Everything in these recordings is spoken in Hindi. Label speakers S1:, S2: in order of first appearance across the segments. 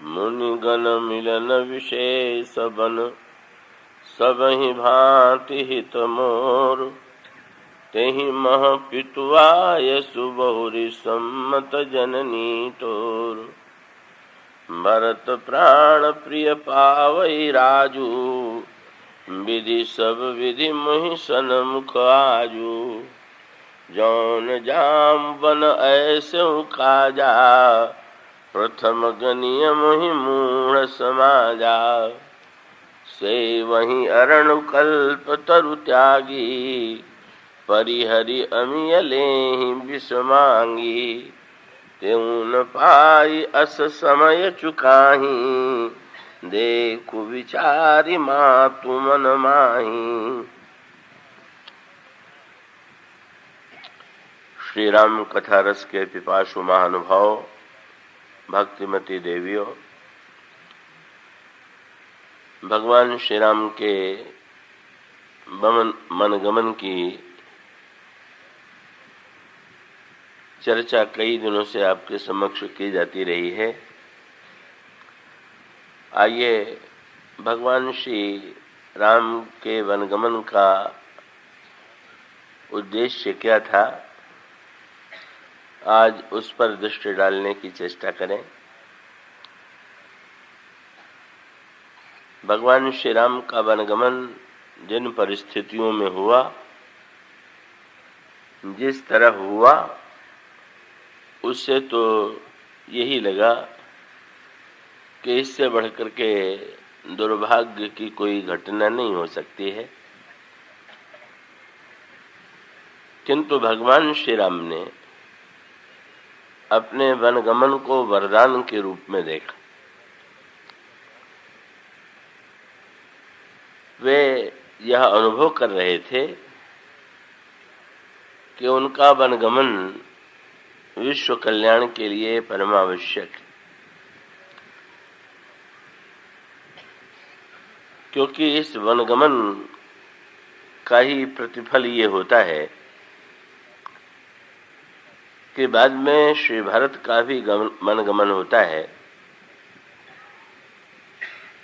S1: मुनिगण मिलन विशेष बन, सबहि भांति हित मोर। तेहि मह पितुआय सुबहुरि सम्मत जननी तोर। भरत प्राण प्रिय पावई राजू, विधि सब विधि मोहि सन्मुख आजू। जौन जाम बन ऐसे काजा, प्रथम गनिय मोहि मूढ़ समाजा। से वहीं अरण कल्प तरु त्यागी, परिहरि अमिय लेहि विष मांगी। त्यों न पाई अस समय चुकाही, देखु विचारी मातु मन माही। श्री राम कथा रस के पिपासु महानुभाव, भक्तिमती देवियों, भगवान श्री राम के मनगमन की चर्चा कई दिनों से आपके समक्ष की जाती रही है। आइए भगवान श्री राम के वनगमन का उद्देश्य क्या था, आज उस पर दृष्टि डालने की चेष्टा करें। भगवान श्री राम का वनगमन जिन परिस्थितियों में हुआ, जिस तरह हुआ, उससे तो यही लगा कि इससे बढ़कर के दुर्भाग्य की कोई घटना नहीं हो सकती है। किंतु भगवान श्री राम ने अपने वनगमन को वरदान के रूप में देखा। वे यह अनुभव कर रहे थे कि उनका वनगमन विश्व कल्याण के लिए परमावश्यक है, क्योंकि इस वनगमन का ही प्रतिफल ये होता है कि बाद में श्री भारत का भी वनगमन होता है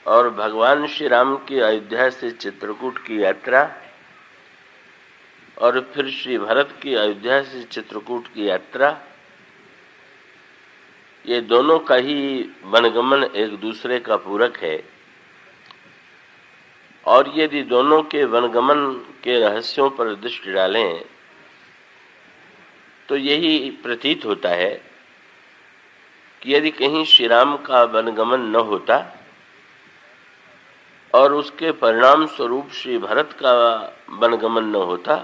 S1: और भगवान श्री राम की अयोध्या से चित्रकूट की यात्रा और फिर श्री भरत की अयोध्या से चित्रकूट की यात्रा, ये दोनों का ही वनगमन एक दूसरे का पूरक है। और यदि दोनों के वनगमन के रहस्यों पर दृष्टि डालें तो यही प्रतीत होता है कि यदि कहीं श्री राम का वनगमन न होता और उसके परिणाम स्वरूप श्री भरत का वनगमन न होता,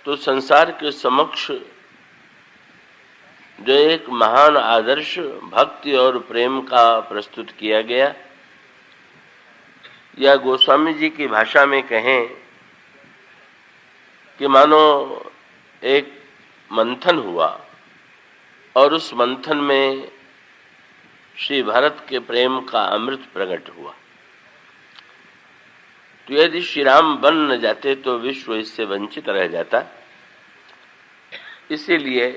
S1: तो संसार के समक्ष जो एक महान आदर्श भक्ति और प्रेम का प्रस्तुत किया गया, या गोस्वामी जी की भाषा में कहें कि मानो एक मंथन हुआ और उस मंथन में श्री भारत के प्रेम का अमृत प्रकट हुआ। तो यदि श्री राम बन न जाते तो विश्व इससे वंचित रह जाता। इसीलिए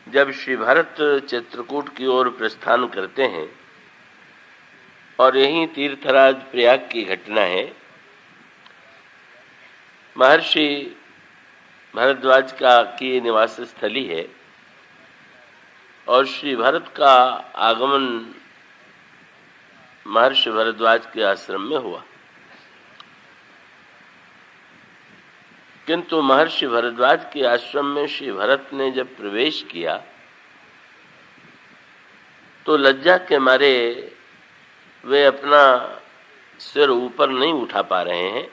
S1: जब श्री भारत चित्रकूट की ओर प्रस्थान करते हैं, और यही तीर्थराज प्रयाग की घटना है, महर्षि भरद्वाज की निवास स्थली है और श्री भरत का आगमन महर्षि भरद्वाज के आश्रम में हुआ। किंतु महर्षि भरद्वाज के आश्रम में श्री भरत ने जब प्रवेश किया तो लज्जा के मारे वे अपना सिर ऊपर नहीं उठा पा रहे हैं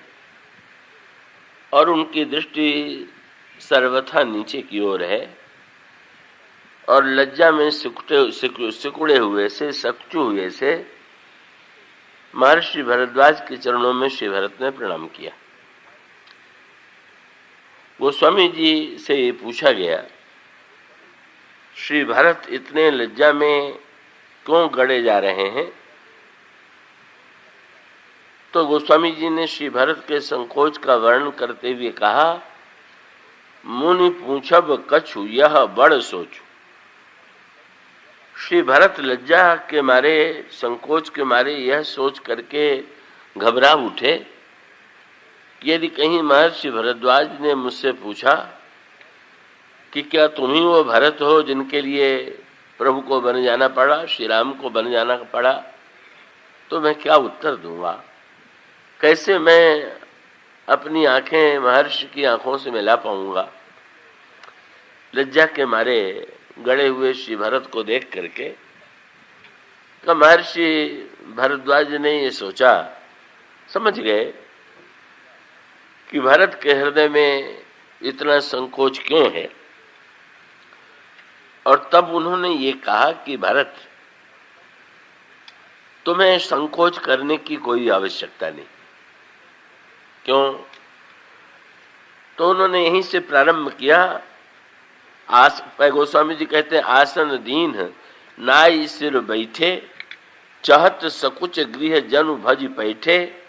S1: और उनकी दृष्टि सर्वथा नीचे की ओर है और लज्जा में सिकुड़े हुए से, सकचू हुए से महर्षि भरद्वाज के चरणों में श्री भरत ने प्रणाम किया। गोस्वामी जी से ये पूछा गया, श्री भरत इतने लज्जा में क्यों गड़े जा रहे हैं? तो गोस्वामी जी ने श्री भरत के संकोच का वर्णन करते हुए कहा, मुनि पूछब कछु यह बड़ सोचू। श्री भरत लज्जा के मारे, संकोच के मारे यह सोच करके घबरा उठे कि यदि कहीं महर्षि भरद्वाज ने मुझसे पूछा कि क्या तुम ही वो भरत हो जिनके लिए प्रभु को बन जाना पड़ा, श्री राम को बन जाना पड़ा, तो मैं क्या उत्तर दूंगा? कैसे मैं अपनी आंखें महर्षि की आंखों से मिला पाऊंगा? लज्जा के मारे गड़े हुए श्री भरत को देख करके महर्षि भरद्वाज ने ये सोचा, समझ गए कि भरत के हृदय में इतना संकोच क्यों है, और तब उन्होंने ये कहा कि भरत, तुम्हें संकोच करने की कोई आवश्यकता नहीं। क्यों? तो उन्होंने यहीं से प्रारंभ किया। गोस्वामी जी कहते हैं, आसन दीन नाई सिर बैठे, चहत सकुच गृह जनु भज पैठे,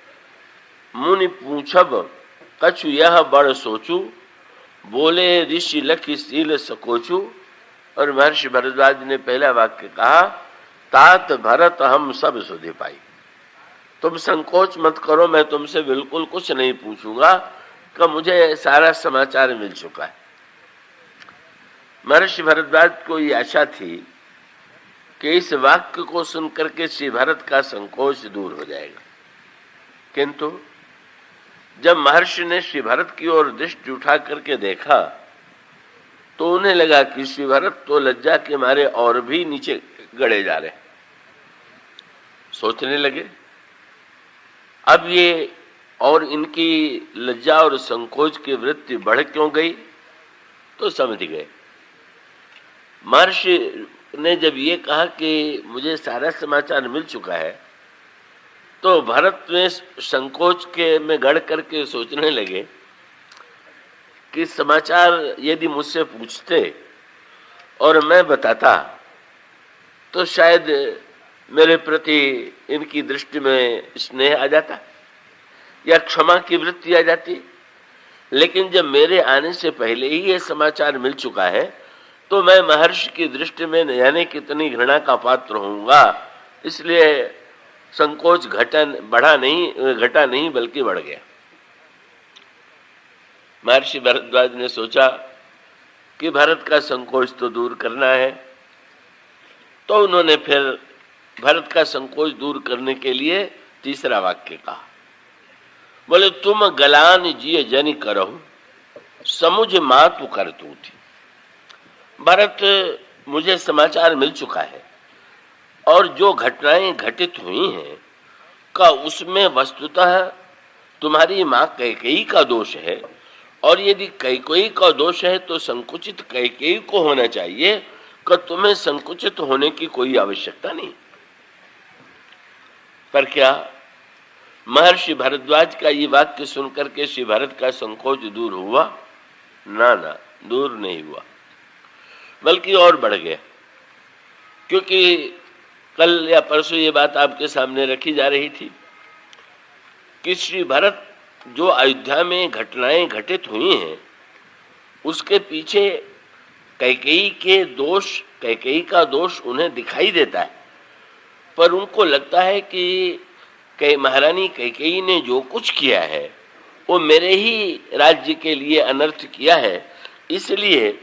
S1: मुनि पूछब कछु यह बड़ सोचू, बोले ऋषि लखि सील सकोचू। और महर्षि भरद्वाज ने पहला वाक्य कहा, तात भरत हम सब सुधि पाई। तुम संकोच मत करो, मैं तुमसे बिल्कुल कुछ नहीं पूछूंगा, कि मुझे सारा समाचार मिल चुका है। महर्षि भरद्वाज को ये आशा थी कि इस वाक्य को सुनकर के श्री भरत का संकोच दूर हो जाएगा, किंतु जब महर्षि ने श्री भरत की ओर दृष्टि उठा करके देखा तो उन्हें लगा कि श्री भरत तो लज्जा के मारे और भी नीचे गड़े जा रहे। सोचने लगे, अब ये और इनकी लज्जा और संकोच की वृत्ति बढ़ क्यों गई? तो समझ गए। महर्षि ने जब ये कहा कि मुझे सारा समाचार मिल चुका है, तो भरत में संकोच के में गड़ करके सोचने लगे कि समाचार यदि मुझसे पूछते और मैं बताता तो शायद मेरे प्रति इनकी दृष्टि में स्नेह आ जाता या क्षमा की वृत्ति आ जाती। लेकिन जब मेरे आने से पहले ही ये समाचार मिल चुका है तो मैं महर्षि की दृष्टि में न जाने कितनी घृणा का पात्र होऊंगा। इसलिए संकोच घटा नहीं बल्कि बढ़ गया। महर्षि भरद्वाज ने सोचा कि भरत का संकोच तो दूर करना है, तो उन्होंने फिर भरत का संकोच दूर करने के लिए तीसरा वाक्य कहा। बोले, तुम गलान जिय जनि करहु, समुझ मातु कर तू थी। भरत, मुझे समाचार मिल चुका है और जो घटनाएं घटित हुई हैं का उसमें वस्तुतः तुम्हारी मां कैकेयी का दोष है, और यदि कैकेयी का दोष है तो संकुचित कैकेयी को होना चाहिए, कि तुम्हें संकुचित होने की कोई आवश्यकता नहीं। पर क्या महर्षि भरद्वाज का ये वाक्य सुनकर के श्री भरत का संकोच दूर हुआ? ना, दूर नहीं हुआ, बल्कि और बढ़ गया। क्योंकि कल या परसों ये बात आपके सामने रखी जा रही थी कि श्री भरत जो अयोध्या में घटनाएं घटित हुई हैं उसके पीछे कैकेयी का दोष उन्हें दिखाई देता है, पर उनको लगता है कि महारानी कैकेयी ने जो कुछ किया है वो मेरे ही राज्य के लिए अनर्थ किया है। इसलिए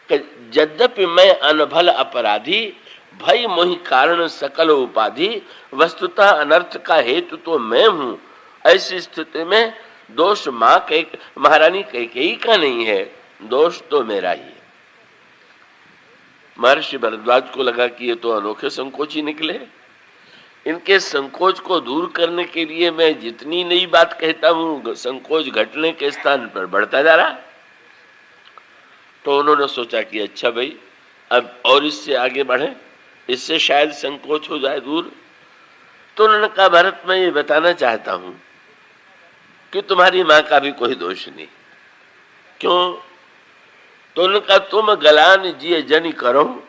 S1: यद्यपि मैं अनभल अपराधी, भय मोहि कारण सकल उपाधि, वस्तुतः अनर्थ का हेतु तो मैं हूं। ऐसी स्थिति में दोष महारानी कैकेयी का नहीं है, दोष तो मेरा ही है। महर्षि भरद्वाज को लगा कि ये तो अनोखे संकोच ही निकले। इनके संकोच को दूर करने के लिए मैं जितनी नई बात कहता हूं, संकोच घटने के स्थान पर बढ़ता जा रहा। तो उन्होंने सोचा कि अच्छा भाई, अब और इससे आगे बढ़े, इससे शायद संकोच हो जाए दूर। तो उन्होंने कहा, भरत, मैं ये बताना चाहता हूं कि तुम्हारी मां का भी कोई दोष नहीं। क्यों? तो उन्होंने कहा, तुम गलान जिय जनि करो,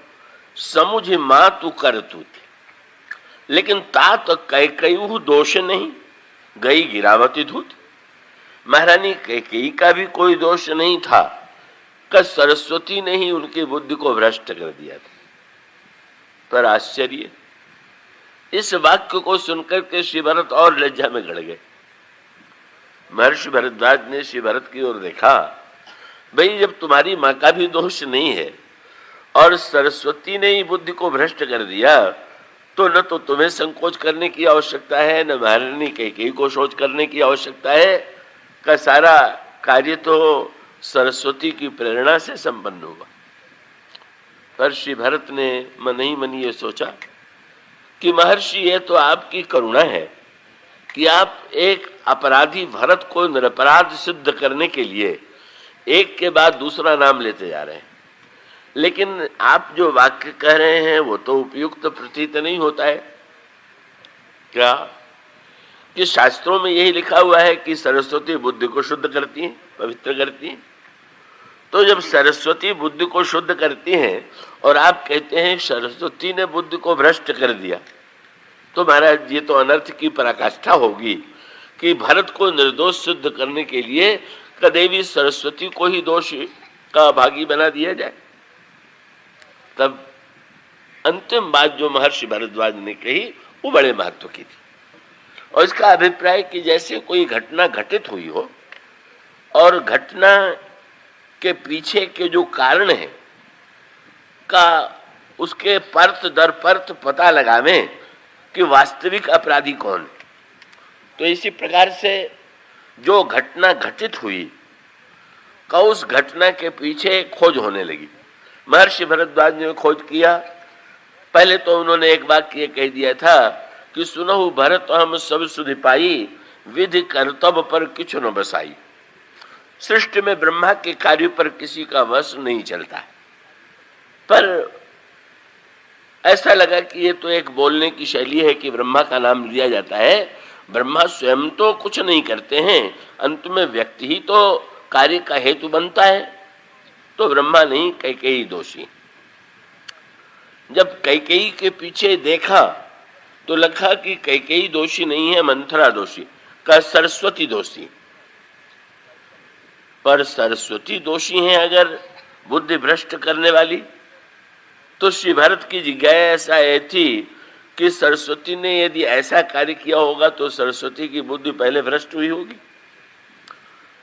S1: समुझ मां तू कर तू थी। लेकिन तात कैकेयी दोष नहीं, गई गिरावती धूत। महारानी कैकेयी का भी कोई दोष नहीं था कि सरस्वती ने ही उनकी बुद्धि को भ्रष्ट कर दिया था। पर आश्चर्य, इस वाक्य को सुनकर के श्री भरत और लज्जा में गड़ गए। महर्षि भरद्वाज ने श्री भरत की ओर देखा, भाई जब तुम्हारी माँ का भी दोष नहीं है और सरस्वती ने ही बुद्धि को भ्रष्ट कर दिया, तो न तो तुम्हें संकोच करने की आवश्यकता है, न महारानी कैकेयी को सोच करने की आवश्यकता है, का सारा कार्य तो सरस्वती की प्रेरणा से संपन्न हुआ। पर श्री भरत ने मन ही मन ये सोचा कि महर्षि, ये तो आपकी करुणा है कि आप एक अपराधी भरत को निरपराध सिद्ध करने के लिए एक के बाद दूसरा नाम लेते जा रहे हैं, लेकिन आप जो वाक्य कह रहे हैं वो तो उपयुक्त प्रतीत नहीं होता है। क्या कि शास्त्रों में यही लिखा हुआ है कि सरस्वती बुद्धि को शुद्ध करती हैं, पवित्र करती हैं। तो जब सरस्वती बुद्धि को शुद्ध करती हैं और आप कहते हैं सरस्वती ने बुद्धि को भ्रष्ट कर दिया, तो महाराज ये तो अनर्थ की पराकाष्ठा होगी कि भरत को निर्दोष सिद्ध करने के लिए कदेवी सरस्वती को ही दोष का भागी बना दिया जाए। तब अंतिम बात जो महर्षि भरद्वाज ने कही वो बड़े महत्व की थी, और इसका अभिप्राय कि जैसे कोई घटना घटित हुई हो और घटना के पीछे के जो कारण है का उसके परत दर परत पता लगावें कि वास्तविक अपराधी कौन है। तो इसी प्रकार से जो घटना घटित हुई का उस घटना के पीछे खोज होने लगी। महर्षि भरद्वाज ने खोज किया। पहले तो उन्होंने एक वाक्य कह दिया था कि सुनहु भरत हम सब सुधि पाई, विधि कर्तव्य पर किछु न बसाई। सृष्टि में ब्रह्मा के कार्य पर किसी का वश नहीं चलता, पर ऐसा लगा कि ये तो एक बोलने की शैली है कि ब्रह्मा का नाम लिया जाता है। ब्रह्मा स्वयं तो कुछ नहीं करते हैं, अंत में व्यक्ति ही तो कार्य का हेतु बनता है, तो ब्रह्मा नहीं कैकेयी दोषी। जब कैकेयी के पीछे देखा तो लगा कि कैकेयी दोषी नहीं है, मंथरा दोषी, का सरस्वती दोषी। पर सरस्वती दोषी है अगर बुद्धि भ्रष्ट करने वाली, तो श्री भरत की जिज्ञासा यह थी कि सरस्वती ने यदि ऐसा कार्य किया होगा तो सरस्वती की बुद्धि पहले भ्रष्ट हुई होगी।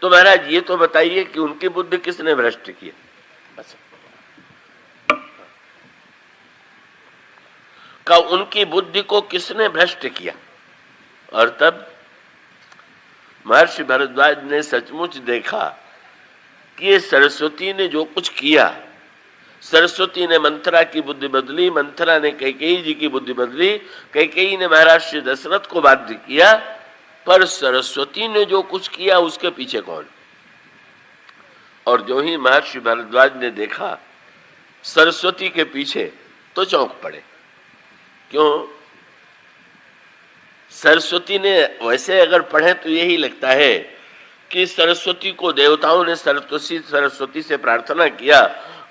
S1: तो महाराज ये तो बताइए कि उनकी बुद्धि किसने भ्रष्ट किया। बस का उनकी बुद्धि को किसने भ्रष्ट किया। और तब महर्षि भरद्वाज ने सचमुच देखा कि ये सरस्वती ने जो कुछ किया, सरस्वती ने मंथरा की बुद्धि बदली, मंथरा ने कैकेयी जी की बुद्धि बदली, कैकेयी ने महाराज श्री दशरथ को बाध्य किया, पर सरस्वती ने जो कुछ किया उसके पीछे कौन। और जो ही महर्षि भरद्वाज ने देखा सरस्वती के पीछे तो चौंक पड़े। क्यों? सरस्वती ने वैसे अगर पढ़े तो यही लगता है कि सरस्वती को देवताओं ने सरस्वती से प्रार्थना किया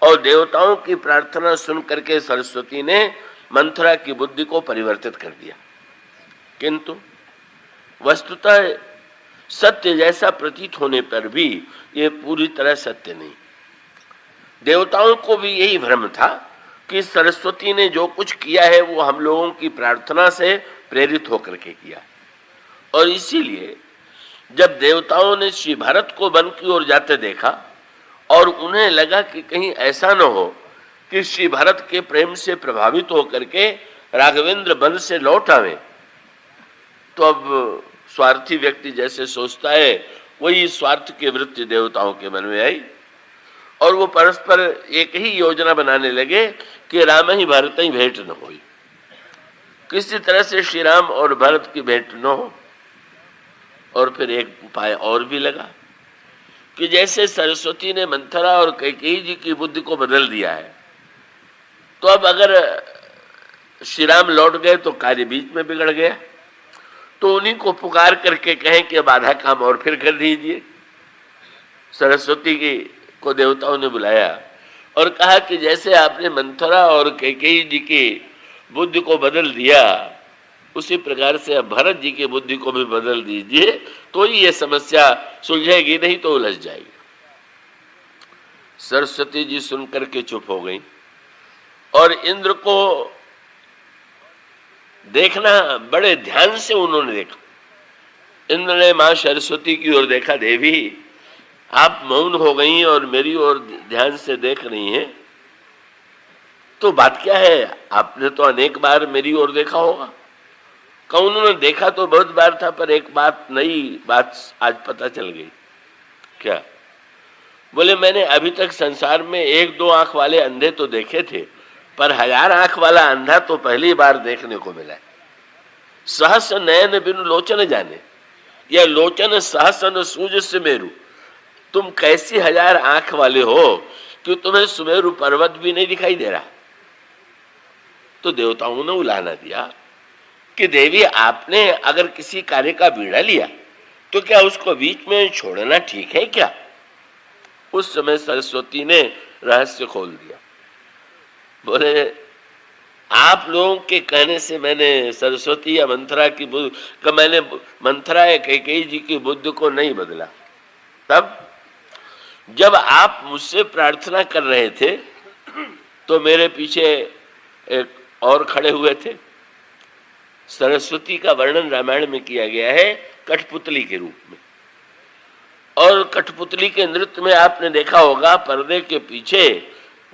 S1: और देवताओं की प्रार्थना सुन करके सरस्वती ने मंथरा की बुद्धि को परिवर्तित कर दिया। किंतु वस्तुतः सत्य जैसा प्रतीत होने पर भी ये पूरी तरह सत्य नहीं। देवताओं को भी यही भ्रम था कि सरस्वती ने जो कुछ किया है वो हम लोगों की प्रार्थना से प्रेरित होकर के किया, और इसीलिए जब देवताओं ने श्री भरत को वन की ओर जाते देखा और उन्हें लगा कि कहीं ऐसा न हो कि श्री भरत के प्रेम से प्रभावित होकर के राघवेंद्र वन से लौट आवे, तो अब स्वार्थी व्यक्ति जैसे सोचता है वही स्वार्थ की वृत्ति देवताओं के मन में आई, और वो परस्पर एक ही योजना बनाने लगे कि राम ही भरत ही भेंट न हो, किसी तरह से श्री राम और भरत की भेंट न हो। और फिर एक उपाय और भी लगा कि जैसे सरस्वती ने मंथरा और कैकेयी जी की बुद्धि को बदल दिया है, तो अब अगर श्री राम लौट गए तो कार्य बीच में बिगड़ गया, तो उन्हीं को पुकार करके कहें कि अब आधा काम और फिर कर दीजिए। सरस्वती की को देवताओं ने बुलाया और कहा कि जैसे आपने मंथरा और कैकेयी जी की बुद्धि को बदल दिया, उसी प्रकार से अब भरत जी की बुद्धि को भी बदल दीजिए, तो ही ये समस्या सुलझेगी, नहीं तो उलझ जाएगी। सरस्वती जी सुनकर के चुप हो गई और इंद्र को देखना बड़े ध्यान से उन्होंने देखा। इंद्र ने मां सरस्वती की ओर देखा, देवी आप मौन हो गई और मेरी ओर ध्यान से देख रही हैं, तो बात क्या है? आपने तो अनेक बार मेरी ओर देखा होगा। कौन उन्होंने देखा तो बहुत बार था, पर एक बात नई बात आज पता चल गई। क्या? बोले मैंने अभी तक संसार में 1-2 आंख वाले अंधे तो देखे थे, पर 1000 आंख वाला अंधा तो पहली बार देखने को मिला है। सहस नयन बिनु लोचन जाने, या लोचन सहस न सूझ सुमेरु। तुम कैसी 1000 आंख वाले हो कि तुम्हें सुमेरु पर्वत भी नहीं दिखाई दे रहा। तो देवताओं ने उलाहना दिया कि देवी आपने अगर किसी कार्य का बीड़ा लिया तो क्या उसको बीच में छोड़ना ठीक है क्या? उस समय सरस्वती ने रहस्य खोल दिया। बोले आप लोगों के कहने से मैंने सरस्वती या मंथरा की बुद्धि, मैंने मंथरा या कैकेयी जी की बुद्धि को नहीं बदला। तब जब आप मुझसे प्रार्थना कर रहे थे तो मेरे पीछे एक और खड़े हुए थे। सरस्वती का वर्णन रामायण में किया गया है कठपुतली के रूप में, और कठपुतली के नृत्य में आपने देखा होगा पर्दे के पीछे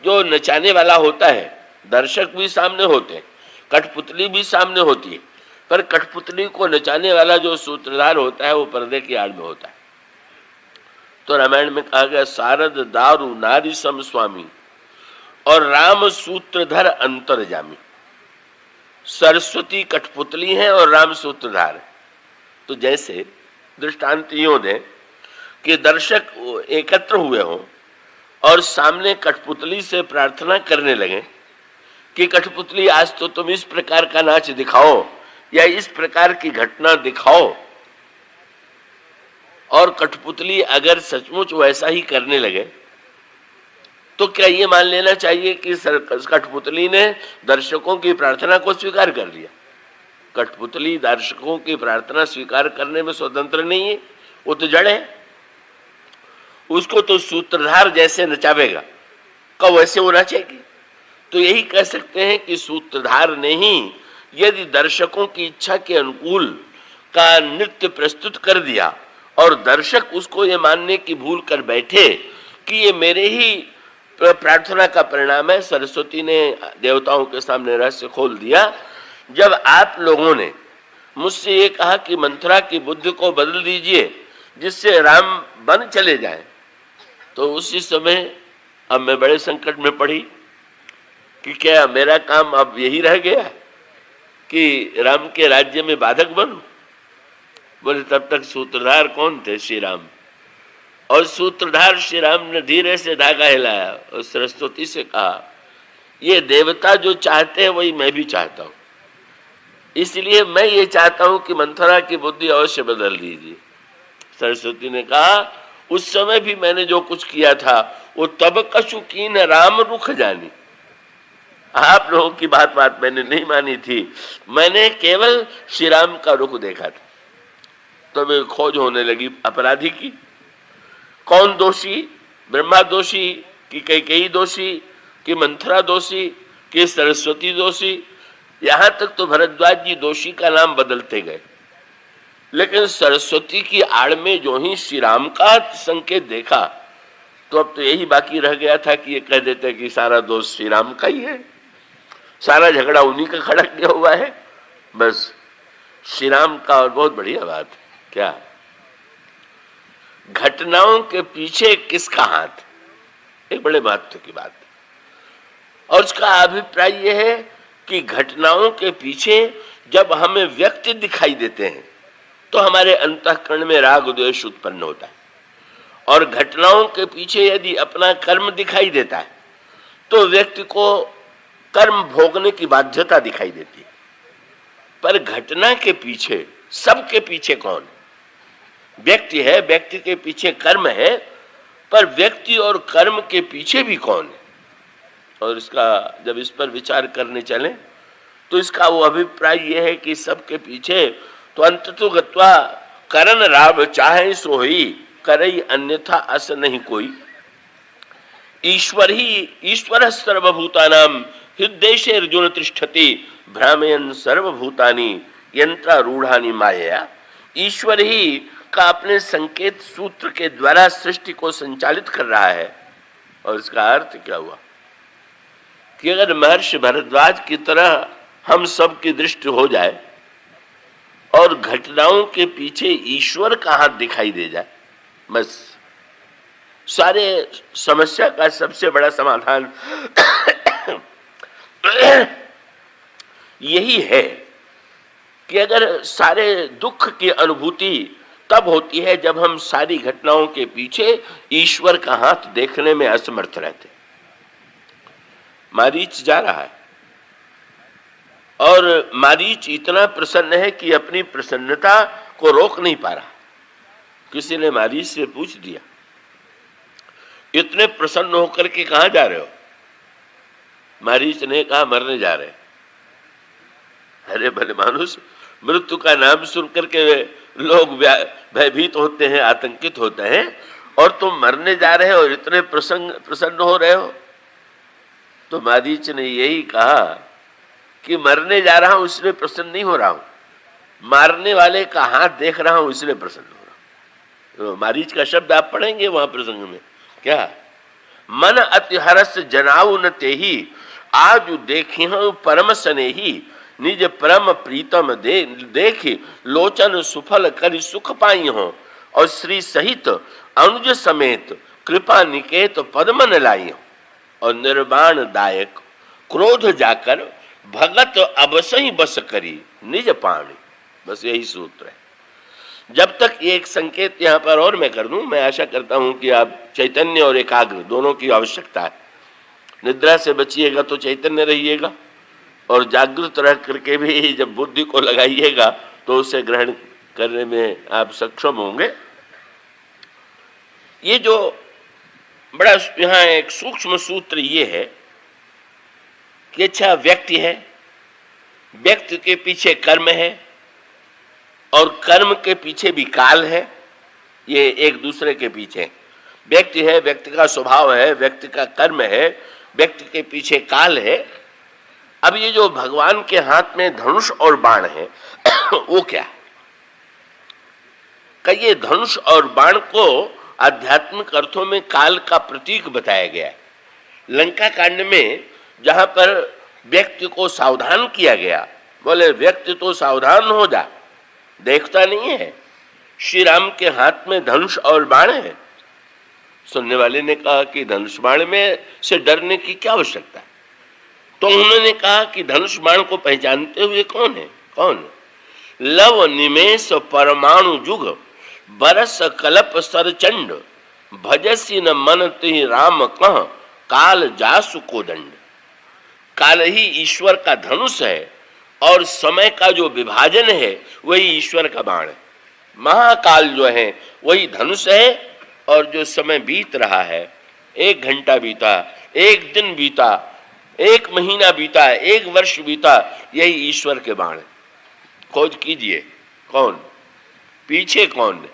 S1: जो नचाने वाला होता है, दर्शक भी सामने होते हैं, कठपुतली भी सामने होती है, पर कठपुतली को नचाने वाला जो सूत्रधार होता है वो पर्दे की आड़ में होता है। तो रामायण में कहा गया सारद दारू नारी सम स्वामी और राम सूत्रधर अंतर्जामी। सरस्वती कठपुतली है और राम सूत्रधार है। तो जैसे दृष्टांत यूं दें कि दर्शक एकत्र हुए हों और सामने कठपुतली से प्रार्थना करने लगे कि कठपुतली आज तो तुम इस प्रकार का नाच दिखाओ या इस प्रकार की घटना दिखाओ, और कठपुतली अगर सचमुच वैसा ही करने लगे तो क्या ये मान लेना चाहिए कि कठपुतली ने दर्शकों की प्रार्थना को स्वीकार कर लिया? कठपुतली दर्शकों की प्रार्थना स्वीकार करने में स्वतंत्र नहीं है, वो तो जड़ है। उसको तो सूत्रधार जैसे नचावेगा कब वैसे वो नाचेगी। तो यही कह सकते हैं कि सूत्रधार ने ही यदि दर्शकों की इच्छा के अनुकूल का नृत्य प्रस्तुत कर दिया और दर्शक उसको ये मानने की भूल कर बैठे कि ये मेरे ही प्रार्थना का परिणाम है, सरस्वती ने देवताओं के सामने रहस्य खोल दिया। जब आप लोगों ने मुझसे ये कहा कि मंथरा की बुद्धि को बदल दीजिए जिससे राम बन चले जाएं, तो उसी समय अब मैं बड़े संकट में पड़ी कि क्या मेरा काम अब यही रह गया कि राम के राज्य में बाधक बनूं? बोले तब तक सूत्रधार कौन थे? श्री राम। और सूत्रधार श्री राम ने धीरे से धागा हिलाया और सरस्वती से कहा ये देवता जो चाहते हैं वही मैं भी चाहता हूं, इसलिए मैं ये चाहता हूं कि मंथरा की बुद्धि अवश्य बदल दीजिए। सरस्वती ने कहा उस समय भी मैंने जो कुछ किया था वो तब कछु कीन राम रुख जानी। आप लोगों की बात मैंने नहीं मानी थी, मैंने केवल श्री राम का रुख देखा था। तो मैं खोज होने लगी अपराधी की। कौन दोषी? ब्रह्मा दोषी कि कैकेयी दोषी कि मंथरा दोषी कि सरस्वती दोषी? यहां तक तो भरद्वाज जी दोषी का नाम बदलते गए, लेकिन सरस्वती की आड़ में जो ही श्री राम का संकेत देखा तो अब तो यही बाकी रह गया था कि ये कह देते कि सारा दोष श्री राम का ही है, सारा झगड़ा उन्हीं का खड़ा किया हुआ है। बस श्री राम का। और बहुत बढ़िया बात है क्या? घटनाओं के पीछे किसका हाथ? एक बड़े महत्व की बात है। और उसका अभिप्राय यह है कि घटनाओं के पीछे जब हमें व्यक्ति दिखाई देते हैं तो हमारे अंतःकरण में राग द्वेष उत्पन्न होता है, और घटनाओं के पीछे यदि अपना कर्म दिखाई देता है तो व्यक्ति को कर्म भोगने की बाध्यता दिखाई देती है। पर घटना के पीछे, सबके पीछे कौन है? व्यक्ति है, व्यक्ति के पीछे कर्म है, पर व्यक्ति और कर्म के पीछे भी कौन है? और इसका जब इस पर विचार करने चले तो इसका वो अभिप्राय यह है कि सबके पीछे तो अंततो गत्वा करन राव चाहे सोही करई अन्यथा अस नहीं कोई। ईश्वर ही ईश्वर सर्वभूतानाम हृदय अर्जुन तिष्ठति भ्रामयन सर्वभूतानि यंत्रारूढ़ानि माया। ईश्वर ही का अपने संकेत सूत्र के द्वारा सृष्टि को संचालित कर रहा है। और इसका अर्थ क्या हुआ कि अगर महर्षि भरद्वाज की तरह हम सब की दृष्टि हो जाए और घटनाओं के पीछे ईश्वर का हाथ दिखाई दे जाए, बस सारे समस्या का सबसे बड़ा समाधान यही है कि अगर सारे दुख की अनुभूति तब होती है जब हम सारी घटनाओं के पीछे ईश्वर का हाथ देखने में असमर्थ रहते। मारीच जा रहा है और मारीच इतना प्रसन्न है कि अपनी प्रसन्नता को रोक नहीं पा रहा। किसी ने मारीच से पूछ दिया, इतने प्रसन्न होकर के कहां जा रहे हो? मारीच ने कहा, मरने जा रहे। अरे भले मानुष, मृत्यु का नाम सुन करके लोग भयभीत होते हैं, आतंकित होते हैं, और तुम मरने जा रहे हो और इतने प्रसन्न हो रहे हो। तो मारीच ने यही कहा कि मरने जा रहा हूं इसलिए प्रसन्न नहीं हो रहा हूं, मारने वाले का हाथ देख रहा हूं इसलिए प्रसन्न हो रहा हूं। तो मारीच का शब्द आप पढ़ेंगे वहां प्रसंग में, क्या मन अति हरस जनाऊ न तेही आज देखी परम स्नेही निज परम प्रीतम देखी लोचन सुफल करि सुख पाई हो और श्री सहित अनुज समेत कृपा निकेत पद्मन लाई हो और निर्वाण दायक क्रोध जाकर भगत अवसही बस करी निज पाणी। बस यही सूत्र है। जब तक एक संकेत यहाँ पर और मैं कर दूं, मैं आशा करता हूं कि आप चैतन्य और एकाग्र दोनों की आवश्यकता है। निद्रा से बचिएगा तो चैतन्य रहिएगा और जागृत रह करके भी जब बुद्धि को लगाइएगा तो उसे ग्रहण करने में आप सक्षम होंगे। ये जो बड़ा यहाँ एक सूक्ष्म सूत्र ये है कि अच्छा व्यक्ति है, व्यक्ति के पीछे कर्म है और कर्म के पीछे भी काल है। ये एक दूसरे के पीछे व्यक्ति है, व्यक्ति का स्वभाव है, व्यक्ति का कर्म है, व्यक्ति के पीछे काल है। अब ये जो भगवान के हाथ में धनुष और बाण है वो क्या है? कि ये धनुष और बाण को आध्यात्मिक अर्थों में काल का प्रतीक बताया गया है। लंका कांड में जहां पर व्यक्ति को सावधान किया गया, बोले व्यक्ति तो सावधान हो जा, देखता नहीं है श्री राम के हाथ में धनुष और बाण है। सुनने वाले ने कहा कि धनुष बाण में से डरने की क्या आवश्यकता है? तो उन्होंने कहा कि धनुष बाण को पहचानते हुए कौन है? कौन? लव निमेष परमाणु जुग बरस कलप सरचंड भजसी न मन तिहि राम कह काल जासु को दंड। काल ही ईश्वर का धनुष है और समय का जो विभाजन है वही ईश्वर का बाण है। महाकाल जो है वही धनुष है और जो समय बीत रहा है, 1 घंटा बीता, 1 दिन बीता, 1 महीना बीता, 1 वर्ष बीता, यही ईश्वर के बाण है। खोज कीजिए कौन पीछे, कौन है।